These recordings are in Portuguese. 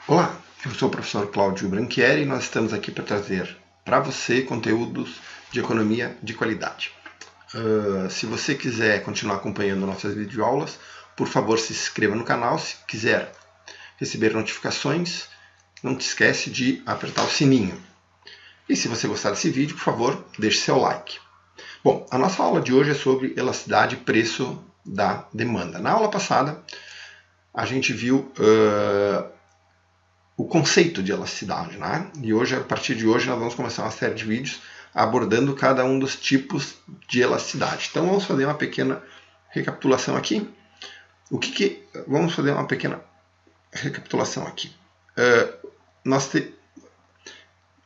Olá, eu sou o professor Cláudio Branchieri e nós estamos aqui para trazer para você conteúdos de economia de qualidade. Se você quiser continuar acompanhando nossas videoaulas, por favor se inscreva no canal. Se quiser receber notificações, não te esquece de apertar o sininho. E se você gostar desse vídeo, por favor, deixe seu like. Bom, a nossa aula de hoje é sobre elasticidade e preço da demanda. Na aula passada, a gente viu o conceito de elasticidade, né? E hoje, a partir de hoje, nós vamos começar uma série de vídeos abordando cada um dos tipos de elasticidade. Então, vamos fazer uma pequena recapitulação aqui. Vamos fazer uma pequena recapitulação aqui.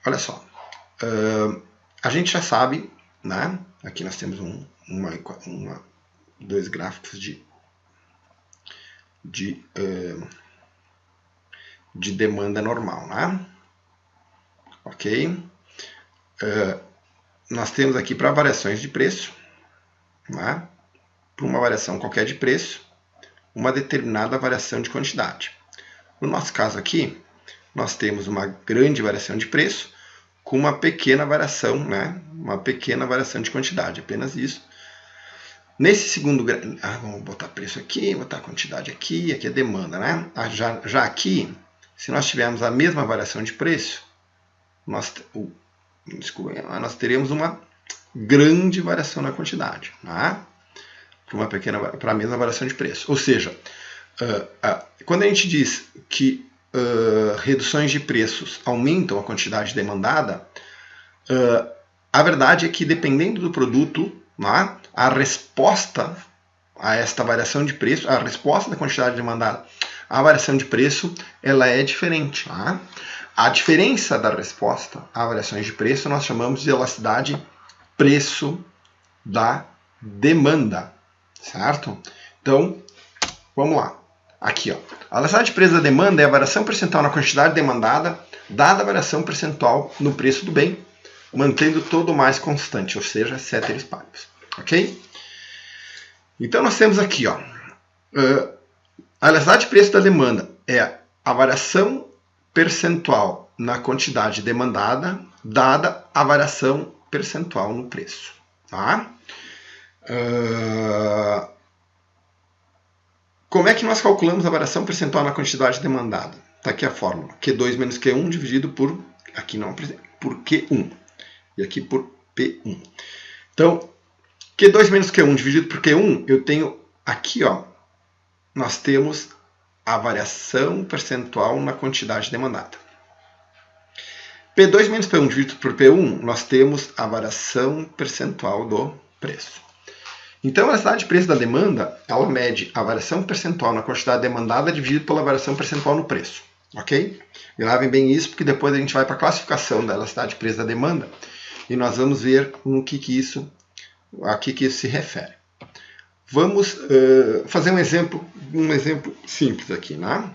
Olha só, a gente já sabe, né? Aqui nós temos dois gráficos de demanda normal, né? Ok? Nós temos aqui para variações de preço, né? Para uma variação qualquer de preço, uma determinada variação de quantidade. No nosso caso aqui, nós temos uma grande variação de preço com uma pequena variação, né? Uma pequena variação de quantidade, apenas isso. Nesse segundo gráfico, vamos botar preço aqui, botar quantidade aqui, aqui é demanda, né? Já aqui, se nós tivermos a mesma variação de preço, nós teremos uma grande variação na quantidade, né? Para a mesma variação de preço. Ou seja, quando a gente diz que reduções de preços aumentam a quantidade demandada, a verdade é que dependendo do produto, né, a resposta a esta variação de preço, a resposta da quantidade demandada à variação de preço, ela é diferente. Né? A diferença da resposta a variações de preço nós chamamos de elasticidade preço da demanda, certo? Então, vamos lá. Aqui, ó. A elasticidade de preço da demanda é a variação percentual na quantidade demandada dada a variação percentual no preço do bem, mantendo todo o mais constante, ou seja, ceteris paribus. Ok? Então, nós temos aqui, ó, a elasticidade de preço da demanda é a variação percentual na quantidade demandada dada a variação percentual no preço. Tá? Como é que nós calculamos a variação percentual na quantidade demandada? Está aqui a fórmula. Q2 menos Q1 dividido por, aqui não, por Q1. E aqui por P1. Então, Q2 menos Q1 dividido por Q1, eu tenho aqui, ó, nós temos a variação percentual na quantidade demandada. P2 menos P1 dividido por P1, nós temos a variação percentual do preço. Então, a elasticidade de preço da demanda, ela mede a variação percentual na quantidade demandada dividido pela variação percentual no preço. Ok? Gravem bem isso, porque depois a gente vai para a classificação da elasticidade de preço da demanda e nós vamos ver a que isso se refere. Vamos fazer um exemplo simples aqui, né?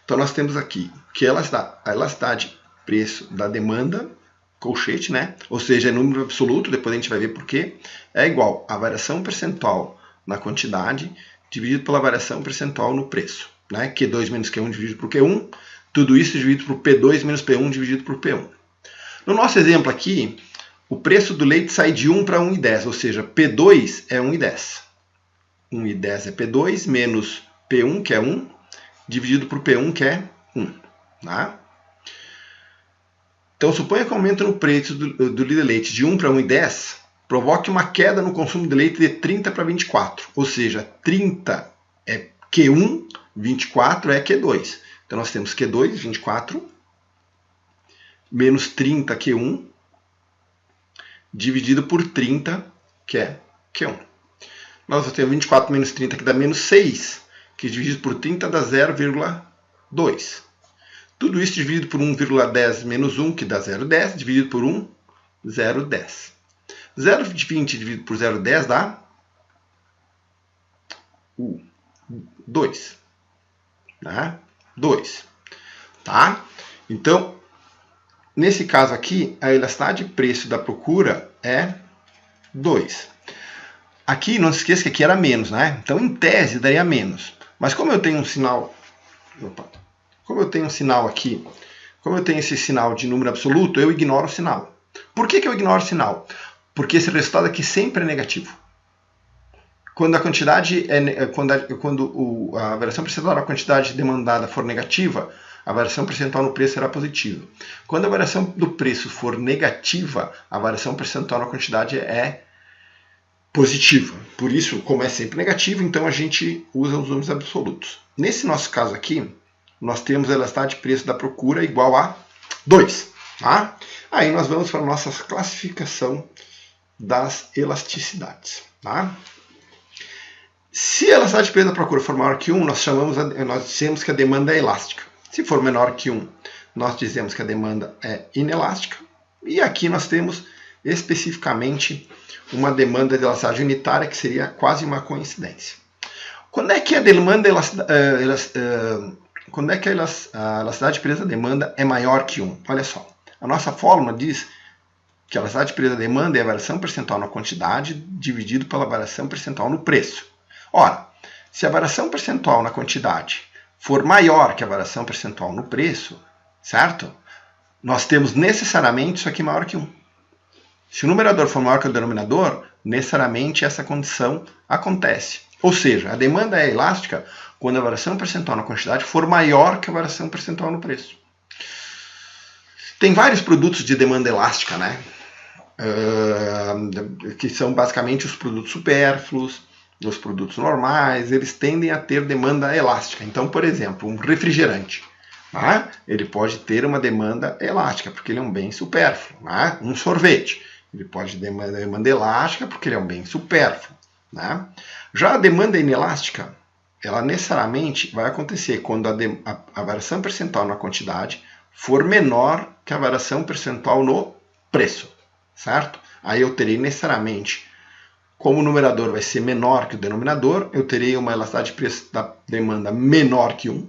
Então, nós temos aqui que a elasticidade de preço da demanda, colchete, né? Ou seja, é número absoluto, depois a gente vai ver por quê, é igual a variação percentual na quantidade dividido pela variação percentual no preço. Né? Q2 menos Q1 dividido por Q1, tudo isso dividido por P2 menos P1 dividido por P1. No nosso exemplo aqui, o preço do leite sai de 1 para 1,10, ou seja, P2 é 1,10. 1,10 é P2 menos P1, que é 1, dividido por P1, que é 1. Tá? Então, suponha que o aumento no preço do litro de leite de 1 para 1,10 provoque uma queda no consumo de leite de 30 para 24. Ou seja, 30 é Q1, 24 é Q2. Então, nós temos Q2, 24, menos 30 Q1, dividido por 30, que é Q1. Nós temos 24 menos 30, que dá menos 6, que dividido por 30 dá 0,2. Tudo isso dividido por 1,10 menos 1, que dá 0,10, dividido por 1, 0,10. 0,20 dividido por 0,10 dá 2. Né? 2. Tá? Então, nesse caso aqui, a elasticidade de preço da procura é 2. Aqui, não se esqueça que aqui era menos, né? Então, em tese, daria menos. Mas como eu tenho um sinal... Opa. como eu tenho um sinal aqui, como eu tenho esse sinal de número absoluto, eu ignoro o sinal. Por que eu ignoro o sinal? Porque esse resultado aqui sempre é negativo. Quando a quantidade a variação percentual da quantidade demandada for negativa, a variação percentual no preço será positiva. Quando a variação do preço for negativa, a variação percentual na quantidade é positiva. Por isso, como é sempre negativo, então a gente usa os números absolutos. Nesse nosso caso aqui, nós temos a elasticidade de preço da procura igual a 2. Tá? Aí nós vamos para a nossa classificação das elasticidades. Tá? Se a elasticidade de preço da procura for maior que 1, nós dizemos que a demanda é elástica. Se for menor que 1, nós dizemos que a demanda é inelástica. E aqui nós temos especificamente uma demanda de elasticidade unitária, que seria quase uma coincidência. Quando é que a elasticidade de preço da demanda é maior que 1? Olha só, a nossa fórmula diz que a elasticidade de preço da demanda é a variação percentual na quantidade dividido pela variação percentual no preço. Ora, se a variação percentual na quantidade for maior que a variação percentual no preço, certo? Nós temos necessariamente isso aqui maior que 1. Se o numerador for maior que o denominador, necessariamente essa condição acontece. Ou seja, a demanda é elástica quando a variação percentual na quantidade for maior que a variação percentual no preço. Tem vários produtos de demanda elástica, né? Que são basicamente os produtos supérfluos, os produtos normais, eles tendem a ter demanda elástica. Então, por exemplo, um refrigerante, né? Ele pode ter uma demanda elástica, porque ele é um bem supérfluo. Né? Um sorvete, ele pode ter uma demanda elástica, porque ele é um bem supérfluo. Né? Já a demanda inelástica, ela necessariamente vai acontecer quando a variação percentual na quantidade for menor que a variação percentual no preço, certo? Aí eu terei necessariamente, como o numerador vai ser menor que o denominador, eu terei uma elasticidade de preço da demanda menor que 1,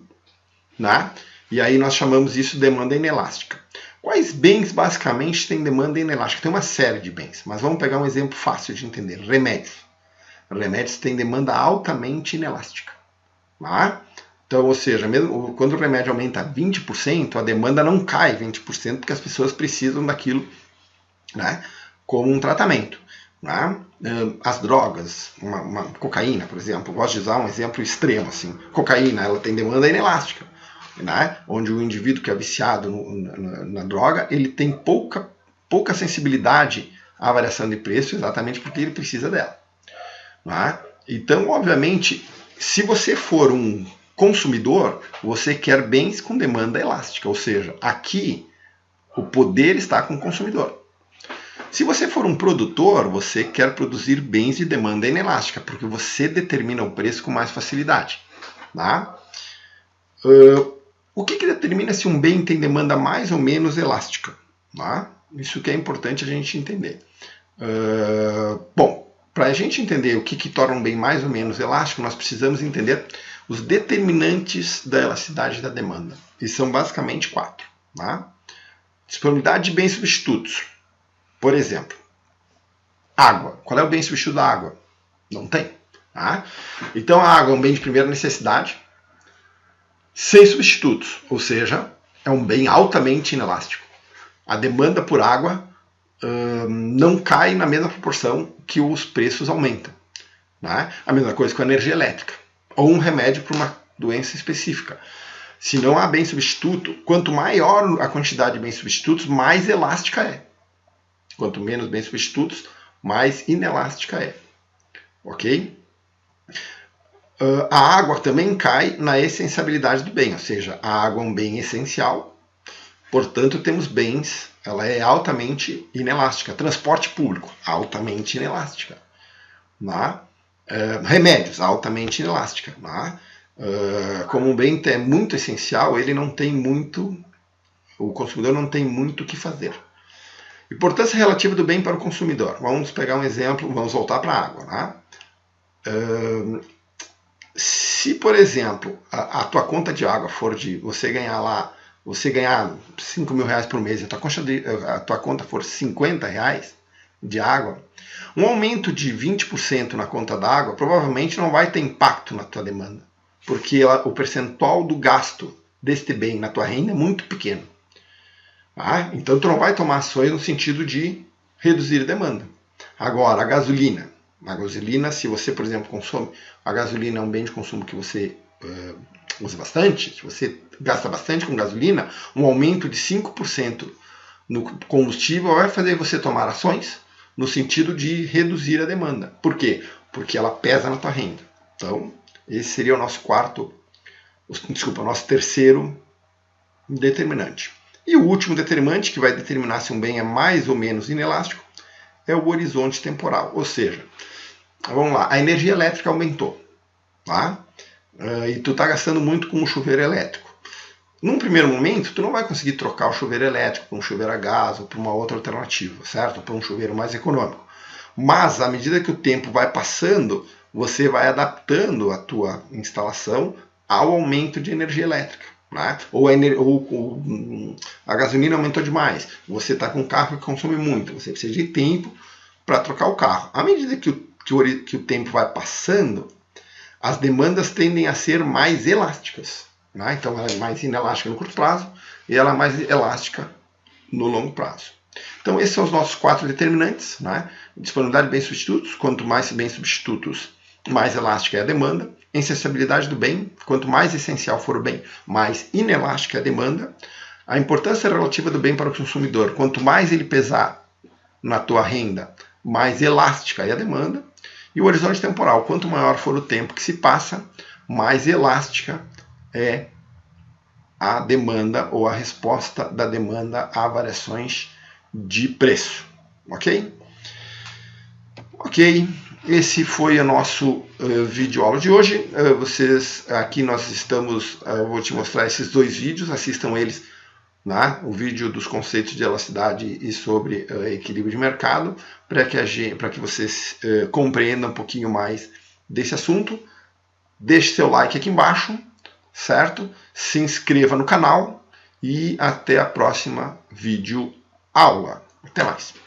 né? E aí nós chamamos isso de demanda inelástica. Quais bens basicamente têm demanda inelástica? Tem uma série de bens, mas vamos pegar um exemplo fácil de entender. Remédios. Remédios têm demanda altamente inelástica. Tá? Então, ou seja, mesmo quando o remédio aumenta 20%, a demanda não cai 20%, porque as pessoas precisam daquilo, né, como um tratamento. Né? As drogas, uma cocaína, por exemplo, eu gosto de usar um exemplo extremo. Assim. Cocaína, ela tem demanda inelástica, né? Onde o indivíduo que é viciado na droga, ele tem pouca sensibilidade à variação de preço, exatamente porque ele precisa dela. Né? Então, obviamente, se você for um consumidor, você quer bens com demanda elástica, ou seja, aqui o poder está com o consumidor. Se você for um produtor, você quer produzir bens de demanda inelástica, porque você determina o preço com mais facilidade. Tá? O que determina se um bem tem demanda mais ou menos elástica? Tá? Isso que é importante a gente entender. Bom, para a gente entender o que torna um bem mais ou menos elástico, nós precisamos entender os determinantes da elasticidade da demanda. E são basicamente 4. Tá? Disponibilidade de bens substitutos. Por exemplo, água. Qual é o bem substituto da água? Não tem. Tá? Então a água é um bem de primeira necessidade, sem substitutos, ou seja, é um bem altamente inelástico. A demanda por água não cai na mesma proporção que os preços aumentam. Né? A mesma coisa com a energia elétrica, ou um remédio para uma doença específica. Se não há bem substituto, quanto maior a quantidade de bens substitutos, mais elástica é. Quanto menos bens substitutos, mais inelástica é. Ok? A água também cai na essencialidade do bem, ou seja, a água é um bem essencial, portanto temos bens, ela é altamente inelástica. Transporte público, altamente inelástica. Né? Remédios, altamente inelástica. Né? Como um bem é muito essencial, ele não tem muito, o consumidor não tem muito o que fazer. Importância relativa do bem para o consumidor. Vamos pegar um exemplo, vamos voltar para a água. Né? Se, por exemplo, a tua conta de água for de você ganhar 5 mil reais por mês e a tua conta for 50 reais de água, um aumento de 20% na conta da água provavelmente não vai ter impacto na tua demanda, porque o percentual do gasto deste bem na tua renda é muito pequeno. Tá? Então, tu não vai tomar ações no sentido de reduzir a demanda. Agora, a gasolina, se você, por exemplo, consome, a gasolina é um bem de consumo que você usa bastante, se você gasta bastante com gasolina, um aumento de 5% no combustível vai fazer você tomar ações no sentido de reduzir a demanda. Por quê? Porque ela pesa na tua renda. Então, esse seria o nosso nosso terceiro determinante. E o último determinante, que vai determinar se um bem é mais ou menos inelástico, é o horizonte temporal. Ou seja, vamos lá, a energia elétrica aumentou, tá? E tu está gastando muito com o chuveiro elétrico. Num primeiro momento, tu não vai conseguir trocar o chuveiro elétrico por um chuveiro a gás ou por uma outra alternativa, certo? Por um chuveiro mais econômico. Mas, à medida que o tempo vai passando, você vai adaptando a tua instalação ao aumento de energia elétrica. Né? Ou a gasolina aumentou demais. Você está com um carro que consome muito. Você precisa de tempo para trocar o carro. À medida que o tempo vai passando, as demandas tendem a ser mais elásticas. Né? Então, ela é mais inelástica no curto prazo e ela é mais elástica no longo prazo. Então, esses são os nossos 4 determinantes. Né? Disponibilidade de bens substitutos. Quanto mais bens substitutos, mais elástica é a demanda. Insensibilidade do bem. Quanto mais essencial for o bem, mais inelástica é a demanda. A importância relativa do bem para o consumidor. Quanto mais ele pesar na tua renda, mais elástica é a demanda. E o horizonte temporal. Quanto maior for o tempo que se passa, mais elástica é a demanda ou a resposta da demanda a variações de preço. Ok? Ok, esse foi o nosso vídeo aula de hoje. Aqui nós estamos, eu vou te mostrar esses 2 vídeos, assistam eles, né? O vídeo dos conceitos de elasticidade e sobre equilíbrio de mercado, para que vocês compreendam um pouquinho mais desse assunto. Deixe seu like aqui embaixo, certo? Se inscreva no canal e até a próxima vídeo aula. Até mais!